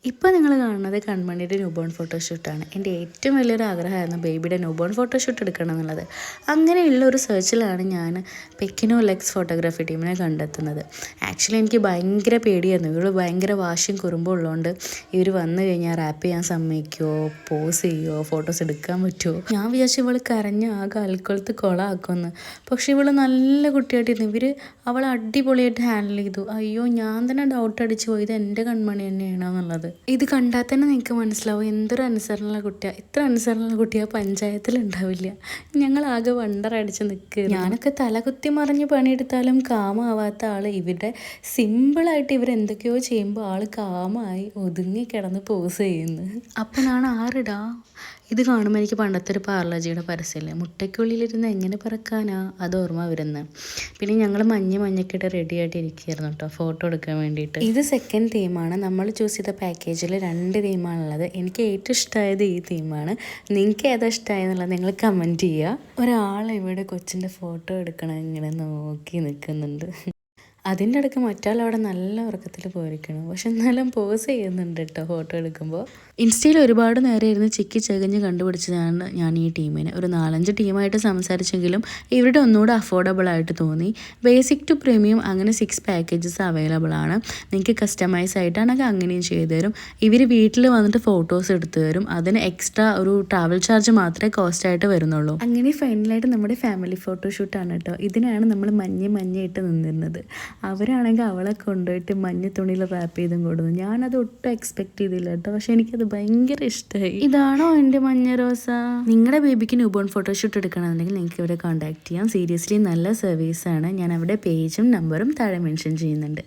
ഇപ്പോൾ നിങ്ങൾ കാണുന്നത് കൺമണിയുടെ ന്യൂബോൺ ഫോട്ടോഷൂട്ടാണ്. എൻ്റെ ഏറ്റവും വലിയൊരു ആഗ്രഹമായിരുന്നു ബേബിയുടെ ന്യൂബോൺ ഫോട്ടോഷൂട്ട് എടുക്കണം എന്നുള്ളത്. അങ്ങനെയുള്ള ഒരു സെർച്ചിലാണ് ഞാൻ പെക്കിനോ ലെക്സ് ഫോട്ടോഗ്രാഫി ടീമിനെ കണ്ടെത്തുന്നത്. ആക്ച്വലി എനിക്ക് ഭയങ്കര പേടിയായിരുന്നു. ഇവർ ഭയങ്കര വാശിയും കുറുമ്പും ഉള്ളതുകൊണ്ട് ഇവർ വന്നു കഴിഞ്ഞാൽ റാപ്പ് ചെയ്യാൻ സമ്മതിക്കുമോ, പോസ് ചെയ്യുമോ, ഫോട്ടോസ് എടുക്കാൻ പറ്റുമോ. ഞാൻ വിചാരിച്ചു ഇവൾ കരഞ്ഞ് ആകെ അൽക്കൊളുത്ത് കൊളാക്കുമെന്ന്. പക്ഷേ ഇവൾ നല്ല കുട്ടിയായിട്ടിരുന്നു. ഇവർ അവളെ അടിപൊളിയായിട്ട് ഹാൻഡിൽ ചെയ്തു. അയ്യോ, ഞാൻ തന്നെ ഡൗട്ട് അടിച്ചു പോയി ഇത് എൻ്റെ കൺമണി തന്നെയാണോ എന്നുള്ളത്. ഇത് കണ്ടാൽ തന്നെ നിങ്ങൾക്ക് മനസ്സിലാവും എന്തൊരു അനുസരണമുള്ള കുട്ടിയാണ്. ഇത്ര അനുസരണമുള്ള കുട്ടിയാണ് പഞ്ചായത്തിലുണ്ടാവില്ല. ഞങ്ങളാകെ വണ്ടറടിച്ച് നിൽക്കുക. ഞാനൊക്കെ തലകുത്തി മറിഞ്ഞ് പണിയെടുത്താലും കാമാവാത്ത ആൾ ഇവരുടെ സിമ്പിളായിട്ട് ഇവരെന്തൊക്കെയോ ചെയ്യുമ്പോൾ ആൾ കാമായി ഒതുങ്ങി കിടന്ന് പോസ് ചെയ്യുന്നു. അപ്പോഴാണ് ആറിടാ ഇത് കാണുമ്പോൾ എനിക്ക് പണ്ടത്തെ ഒരു പാർലജിയുടെ പരസ്യമല്ലേ, മുട്ടയ്ക്കുള്ളിലിരുന്ന് എങ്ങനെ പറക്കാനാ, അത് ഓർമ്മ വരുന്നത്. പിന്നെ ഞങ്ങൾ മഞ്ഞൊക്കെ റെഡി ആയിട്ട് ഇരിക്കുകയായിരുന്നു കേട്ടോ ഫോട്ടോ എടുക്കാൻ വേണ്ടിയിട്ട്. ഇത് സെക്കൻഡ് തീമാണ്. നമ്മൾ ചൂസ് ചെയ്ത പാക്കേജിൽ 2 തീമാണുള്ളത്. എനിക്ക് ഏറ്റവും ഇഷ്ടമായത് ഈ തീമാണ്. നിങ്ങൾക്ക് ഏതാ ഇഷ്ടമായെന്നുള്ളത് നിങ്ങൾ കമൻറ്റ് ചെയ്യുക. ഒരാൾ ഇവിടെ കൊച്ചിൻ്റെ ഫോട്ടോ എടുക്കണം ഇങ്ങനെ നോക്കി നിൽക്കുന്നുണ്ട്. അതിൻ്റെ ഇടയ്ക്ക് മറ്റാളവിടെ നല്ല ഉറക്കത്തിൽ പോയിരിക്കണം. പക്ഷെ എന്നാലും പോസ് ചെയ്യുന്നുണ്ട് കേട്ടോ ഫോട്ടോ എടുക്കുമ്പോൾ. ഇൻസ്റ്റയിൽ ഒരുപാട് നേരം ഇരുന്ന് ചിക്കി ചകഞ്ഞ് കണ്ടുപിടിച്ചതാണ് ഞാൻ ഈ ടീമിനെ. ഒരു 4-5 ടീമായിട്ട് സംസാരിച്ചെങ്കിലും ഇവരുടെ ഒന്നുകൂടെ അഫോർഡബിൾ ആയിട്ട് തോന്നി. ബേസിക് ടു പ്രീമിയം അങ്ങനെ 6 പാക്കേജസ് അവൈലബിൾ ആണ്. നിങ്ങൾക്ക് കസ്റ്റമൈസ് ആയിട്ടാണെങ്കിൽ അങ്ങനെയും ചെയ്തു തരും. ഇവർ വീട്ടിൽ വന്നിട്ട് ഫോട്ടോസ് എടുത്തു തരും. അതിന് എക്സ്ട്രാ ഒരു ട്രാവൽ ചാർജ് മാത്രമേ കോസ്റ്റ് ആയിട്ട് വരുന്നുള്ളൂ. അങ്ങനെ ഫൈനലായിട്ട് നമ്മുടെ ഫാമിലി ഫോട്ടോഷൂട്ടാണ് കേട്ടോ. ഇതിനാണ് നമ്മൾ മഞ്ഞയിട്ട് നിന്നിരുന്നത്. അവരാണെങ്കിൽ അവളെ കൊണ്ടുപോയിട്ട് മഞ്ഞ തുണിയിൽ റാപ്പ് ചെയ്തും കൊടുന്നു. ഞാനത് ഒട്ടും എക്സ്പെക്ട് ചെയ്തില്ല കേട്ടോ. പക്ഷെ എനിക്കത് ഭയങ്കര ഇഷ്ടമായി. ഇതാണോ എൻ്റെ മഞ്ഞ റോസ? നിങ്ങളുടെ ബേബിക്ക് ന്യൂബോൺ ഫോട്ടോഷൂട്ട് എടുക്കണമെന്നുണ്ടെങ്കിൽ നിങ്ങൾക്ക് ഇവിടെ കോൺടാക്ട് ചെയ്യാം. സീരിയസ്ലി നല്ല സർവീസാണ്. ഞാൻ അവിടെ പേജും നമ്പറും താഴെ മെൻഷൻ ചെയ്യുന്നുണ്ട്.